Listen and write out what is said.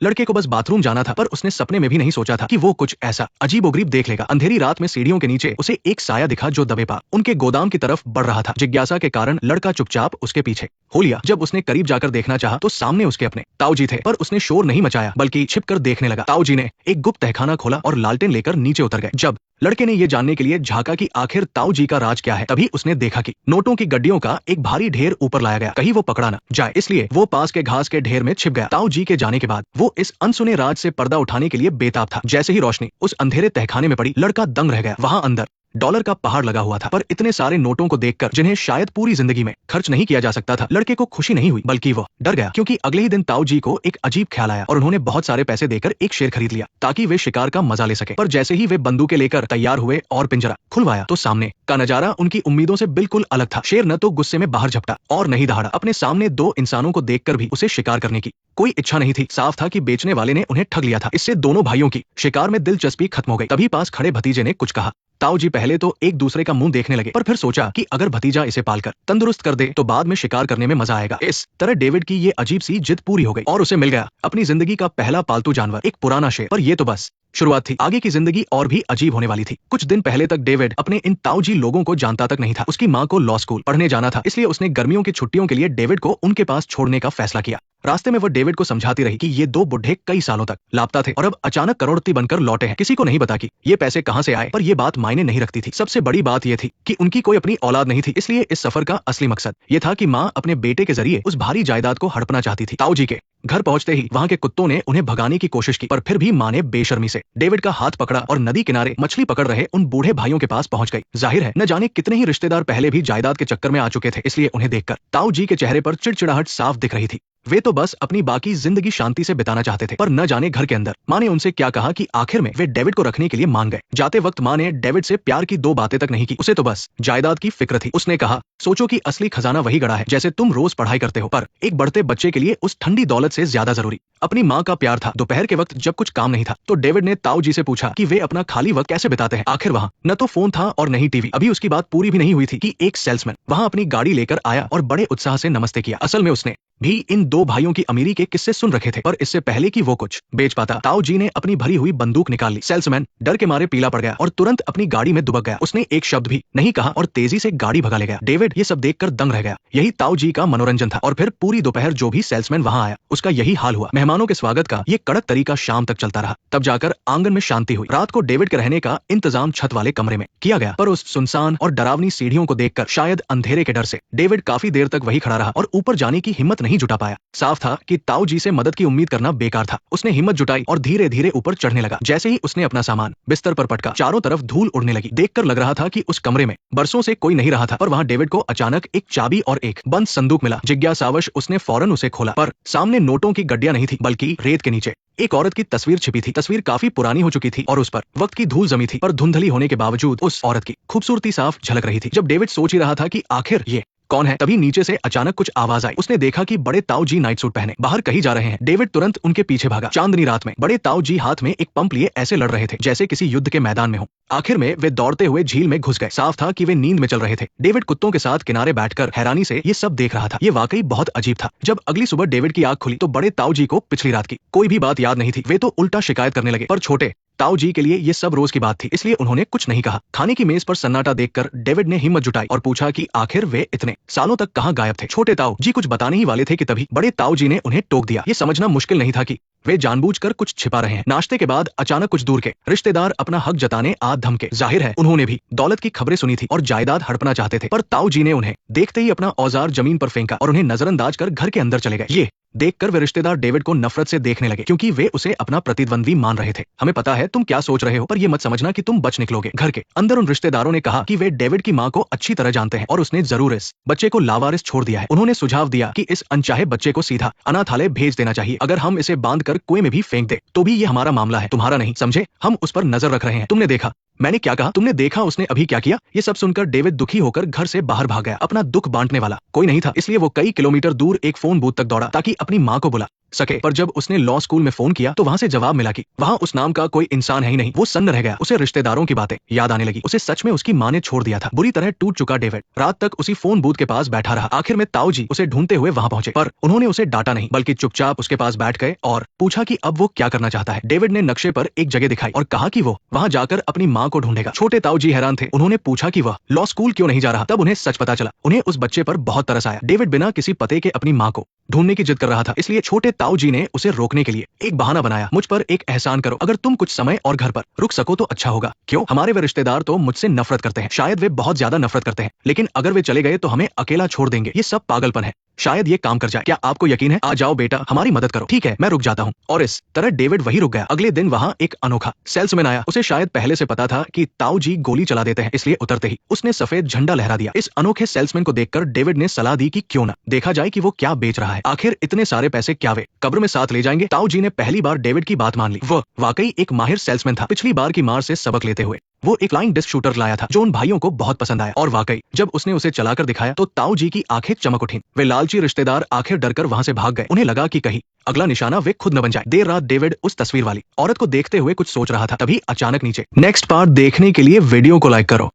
लड़के को बस बाथरूम जाना था, पर उसने सपने में भी नहीं सोचा था कि वो कुछ ऐसा अजीबोगरीब देख लेगा। अंधेरी रात में सीढ़ियों के नीचे उसे एक साया दिखा जो दबे पा उनके गोदाम की तरफ बढ़ रहा था। जिज्ञासा के कारण लड़का चुपचाप उसके पीछे हो लिया। जब उसने करीब जाकर देखना चाहा तो सामने उसके अपने ताऊजी थे, पर उसने शोर नहीं मचाया बल्कि छिपकर देखने लगा। ताऊजी ने एक गुप्त तहखाना खोला और लालटेन लेकर नीचे उतर गए। जब लड़के ने ये जानने के लिए झांका कि आखिर ताऊजी का राज क्या है, तभी उसने देखा कि नोटों की गड्डियों का एक भारी ढेर ऊपर लाया गया, कहीं वो पकड़ा न जाए, इसलिए वो पास के घास के ढेर में छिप गया। ताऊजी के जाने के बाद वो इस अनसुने राज से पर्दा उठाने के लिए बेताब था। जैसे ही रोशनी उस अंधेरे तहखाने में पड़ी, लड़का दंग रह गया। वहां अंदर डॉलर का पहाड़ लगा हुआ था, पर इतने सारे नोटों को देखकर जिन्हें शायद पूरी जिंदगी में खर्च नहीं किया जा सकता था, लड़के को खुशी नहीं हुई बल्कि वो डर गया, क्योंकि अगले ही दिन ताऊजी को एक अजीब ख्याल आया और उन्होंने बहुत सारे पैसे देकर एक शेर खरीद लिया ताकि वे शिकार का मजा ले सके। पर जैसे ही वे बंदूकें लेकर तैयार हुए और पिंजरा खुलवाया तो सामने का नजारा उनकी उम्मीदों से बिल्कुल अलग था। शेर न तो गुस्से में बाहर झपटा और नहीं दहाड़ा। अपने सामने दो इंसानों को देखकर भी उसे शिकार करने की कोई इच्छा नहीं थी। साफ था कि बेचने वाले ने उन्हें ठग लिया था। इससे दोनों भाइयों की शिकार में दिलचस्पी खत्म हो गई। तभी पास खड़े भतीजे ने कुछ कहा। ताऊजी पहले तो एक दूसरे का मुंह देखने लगे, पर फिर सोचा कि अगर भतीजा इसे पालकर तंदुरुस्त कर दे तो बाद में शिकार करने में मजा आएगा। इस तरह डेविड की ये अजीब सी जिद पूरी हो गई और उसे मिल गया अपनी जिंदगी का पहला पालतू जानवर, एक पुराना शेर। पर ये तो बस शुरुआत थी, आगे की जिंदगी और भी अजीब होने वाली थी। कुछ दिन पहले तक डेविड अपने इन ताऊजी लोगों को जानता तक नहीं था। उसकी माँ को लॉ स्कूल पढ़ने जाना था, इसलिए उसने गर्मियों की छुट्टियों के लिए डेविड को उनके पास छोड़ने का फैसला किया। रास्ते में वह डेविड को समझाती रही कि ये दो बुढ़े कई सालों तक लापता थे और अब अचानक करोड़पति बनकर लौटे हैं। किसी को नहीं पता कि ये पैसे कहां से आए, पर ये बात मायने नहीं रखती थी। सबसे बड़ी बात ये थी कि उनकी कोई अपनी औलाद नहीं थी, इसलिए इस सफर का असली मकसद ये था कि माँ अपने बेटे के जरिए उस भारी जायदाद को हड़पना चाहती थी। ताऊजी के घर पहुंचते ही वहां के कुत्तों ने उन्हें भगाने की कोशिश की, पर फिर भी माँ ने बेशर्मी से डेविड का हाथ पकड़ा और नदी किनारे मछली पकड़ रहे उन बूढ़े भाइयों के पास पहुंच गई। जाहिर है न जाने कितने ही रिश्तेदार पहले भी जायदाद के चक्कर में आ चुके थे, इसलिए उन्हें देखकर ताऊजी के चेहरे पर चिड़चिड़ाहट साफ दिख रही थी। वे तो बस अपनी बाकी जिंदगी शांति से बिताना चाहते थे, पर न जाने घर के अंदर माँ ने उनसे क्या कहा कि आखिर में वे डेविड को रखने के लिए मान गए। जाते वक्त माँ ने डेविड से प्यार की दो बातें तक नहीं की, उसे तो बस जायदाद की फिक्र थी। उसने कहा, सोचो कि असली खजाना वही गड़ा है जैसे तुम रोज पढ़ाई करते हो, पर एक बढ़ते बच्चे के लिए उस ठंडी दौलत से ज्यादा जरूरी अपनी माँ का प्यार था। दोपहर के वक्त जब कुछ काम नहीं था तो डेविड ने ताऊजी से पूछा कि वे अपना खाली वक्त कैसे बिताते हैं। आखिर वहाँ न तो फोन था और नहीं टीवी। अभी उसकी बात पूरी भी नहीं हुई थी कि एक सेल्समैन वहाँ अपनी गाड़ी लेकर आया और बड़े उत्साह से नमस्ते किया। असल में उसने भी इन दो भाइयों की अमीरी के किस्से सुन रखे थे, पर इससे पहले कि वो कुछ बेच पाता, ताऊजी ने अपनी भरी हुई बंदूक निकाल ली। सेल्समैन डर के मारे पीला पड़ गया और तुरंत अपनी गाड़ी में दुबक गया। उसने एक शब्द भी नहीं कहा और तेजी से गाड़ी भगा ले गया। डेविड ये सब देखकर दंग रह गया। यही ताऊजी का मनोरंजन था और फिर पूरी दोपहर जो भी सेल्समैन वहां आया उसका यही हाल हुआ। मेहमानों के स्वागत का ये कड़क तरीका शाम तक चलता रहा, तब जाकर आंगन में शांति हुई। रात को डेविड के रहने का इंतजाम छत वाले कमरे में किया गया, पर उस सुनसान और डरावनी सीढ़ियों को देखकर शायद अंधेरे के डर से डेविड काफी देर तक वही खड़ा रहा और ऊपर जाने की हिम्मत नहीं जुटा पाया। साफ था कि ताऊजी से मदद की उम्मीद करना बेकार था। उसने हिम्मत जुटाई और धीरे धीरे ऊपर चढ़ने लगा। जैसे ही उसने अपना सामान बिस्तर पर पटका, चारों तरफ धूल उड़ने लगी। देखकर लग रहा था कि उस कमरे में बरसों से कोई नहीं रहा था, पर वहां डेविड को अचानक एक चाबी और एक बंद संदूक मिला। जिज्ञासावश उसने फौरन उसे खोला, पर सामने नोटों की गड्डियां नहीं थी, बल्कि रेत के नीचे एक औरत की तस्वीर छिपी थी। तस्वीर काफी पुरानी हो चुकी थी और उस पर वक्त की धूल जमी थी, पर धुंधली होने के बावजूद उस औरत की खूबसूरती साफ झलक रही थी। जब डेविड सोच ही रहा था कि आखिर ये कौन है, तभी नीचे से अचानक कुछ आवाज आई। उसने देखा कि बड़े ताऊजी नाइट सूट पहने बाहर कहीं जा रहे हैं। डेविड तुरंत उनके पीछे भागा। चांदनी रात में बड़े ताऊजी हाथ में एक पंप लिए ऐसे लड़ रहे थे जैसे किसी युद्ध के मैदान में हो। आखिर में वे दौड़ते हुए झील में घुस गए। साफ था कि वे नींद में चल रहे थे। डेविड कुत्तों के साथ किनारे बैठकर हैरानी से ये सब देख रहा था। ये वाकई बहुत अजीब था। जब अगली सुबह डेविड की आंख खुली तो बड़े ताऊजी को पिछली रात की कोई भी बात याद नहीं थी। वे तो उल्टा शिकायत करने लगे, पर छोटे ताऊजी के लिए ये सब रोज की बात थी, इसलिए उन्होंने कुछ नहीं कहा। खाने की मेज पर सन्नाटा देखकर डेविड ने हिम्मत जुटाई और पूछा कि आखिर वे इतने सालों तक कहाँ गायब थे। छोटे ताऊजी कुछ बताने ही वाले थे कि तभी बड़े ताऊजी ने उन्हें टोक दिया। ये समझना मुश्किल नहीं था कि वे जानबूझकर कुछ छिपा रहे हैं। नाश्ते के बाद अचानक कुछ दूर के रिश्तेदार अपना हक जताने आ धमके। जाहिर है उन्होंने भी दौलत की खबरें सुनी थी और जायदाद हड़पना चाहते थे, पर ताऊजी ने उन्हें देखते ही अपना औजार जमीन पर फेंका और उन्हें नजरअंदाज कर घर के अंदर चले गए। ये देखकर वे रिश्तेदार डेविड को नफरत से देखने लगे, क्योंकि वे उसे अपना प्रतिद्वंद्वी मान रहे थे। हमें पता है तुम क्या सोच रहे हो, पर ये मत समझना कि तुम बच निकलोगे। घर के अंदर उन रिश्तेदारों ने कहा कि वे डेविड की माँ को अच्छी तरह जानते हैं और उसने जरूर इस बच्चे को लावारिस छोड़ दिया है। उन्होंने सुझाव दिया कि इस अनचाहे बच्चे को सीधा अनाथालय भेज देना चाहिए। अगर हम इसे बांध कर कुएं में भी फेंक दे तो भी ये हमारा मामला है, तुम्हारा नहीं, समझे? हम उस पर नजर रख रहे हैं। तुमने देखा मैंने क्या कहा? तुमने देखा उसने अभी क्या किया? ये सब सुनकर डेविड दुखी होकर घर से बाहर भाग गया। अपना दुख बांटने वाला कोई नहीं था, इसलिए वो कई किलोमीटर दूर एक फोन बूथ तक दौड़ा ताकि अपनी माँ को बुला सके, पर जब उसने लॉ स्कूल में फोन किया तो वहां से जवाब मिला कि वहां उस नाम का कोई इंसान है ही नहीं। वो सन्न रह गया। उसे रिश्तेदारों की बातें याद आने लगी। उसे सच में उसकी माँ ने छोड़ दिया था। बुरी तरह टूट चुका डेविड रात तक उसी फोन बूथ के पास बैठा रहा। आखिर में ताऊ जी उसे ढूंढते हुए वहां पहुंचे, पर उन्होंने उसे डांटा नहीं, बल्कि चुपचाप उसके पास बैठ गए और पूछा कि अब वो क्या करना चाहता है। डेविड ने नक्शे पर एक जगह दिखाई और कहा कि वो वहां जाकर अपनी माँ को ढूंढेगा। छोटे ताऊ जी हैरान थे। उन्होंने पूछा कि वह लॉ स्कूल क्यों नहीं जा रहा। तब उन्हें सच पता चला। उन्हें उस बच्चे पर बहुत तरस आया। डेविड बिना किसी पते के अपनी माँ को ढूंढने की जिद कर रहा था, इसलिए छोटे ताऊ जी ने उसे रोकने के लिए एक बहाना बनाया। मुझ पर एक एहसान करो, अगर तुम कुछ समय और घर पर रुक सको तो अच्छा होगा। क्यों? हमारे वे रिश्तेदार तो मुझसे नफरत करते हैं। शायद वे बहुत ज्यादा नफरत करते हैं, लेकिन अगर वे चले गए तो हमें अकेला छोड़ देंगे। ये सब पागलपन है। शायद ये काम कर जाए। क्या आपको यकीन है? आ जाओ बेटा, हमारी मदद करो। ठीक है, मैं रुक जाता हूँ। और इस तरह डेविड वहीं रुक गया। अगले दिन वहाँ एक अनोखा सेल्समैन आया। उसे शायद पहले से पता था कि ताऊ जी गोली चला देते हैं, इसलिए उतरते ही उसने सफेद झंडा लहरा दिया। इस अनोखे सेल्समैन को देखकर डेविड ने सलाह दी कि क्यों न देखा जाए कि वो क्या बेच रहा है। आखिर इतने सारे पैसे क्या वे कब्र में साथ ले जाएंगे? ताऊ जी ने पहली बार डेविड की बात मान ली। वह वाकई एक माहिर सेल्समैन था। पिछली बार की मार से सबक लेते हुए वो एक फ्लाइंग डिस्क शूटर लाया था जो उन भाइयों को बहुत पसंद आया। और वाकई जब उसने उसे चलाकर दिखाया तो ताऊ जी की आंखें चमक उठी। वे लालची रिश्तेदार आखिर डरकर वहां से भाग गए। उन्हें लगा कि कहीं अगला निशाना वे खुद न बन जाए। देर रात डेविड उस तस्वीर वाली औरत को देखते हुए कुछ सोच रहा था। तभी अचानक नीचे नेक्स्ट पार्ट देखने के लिए वीडियो को लाइक करो।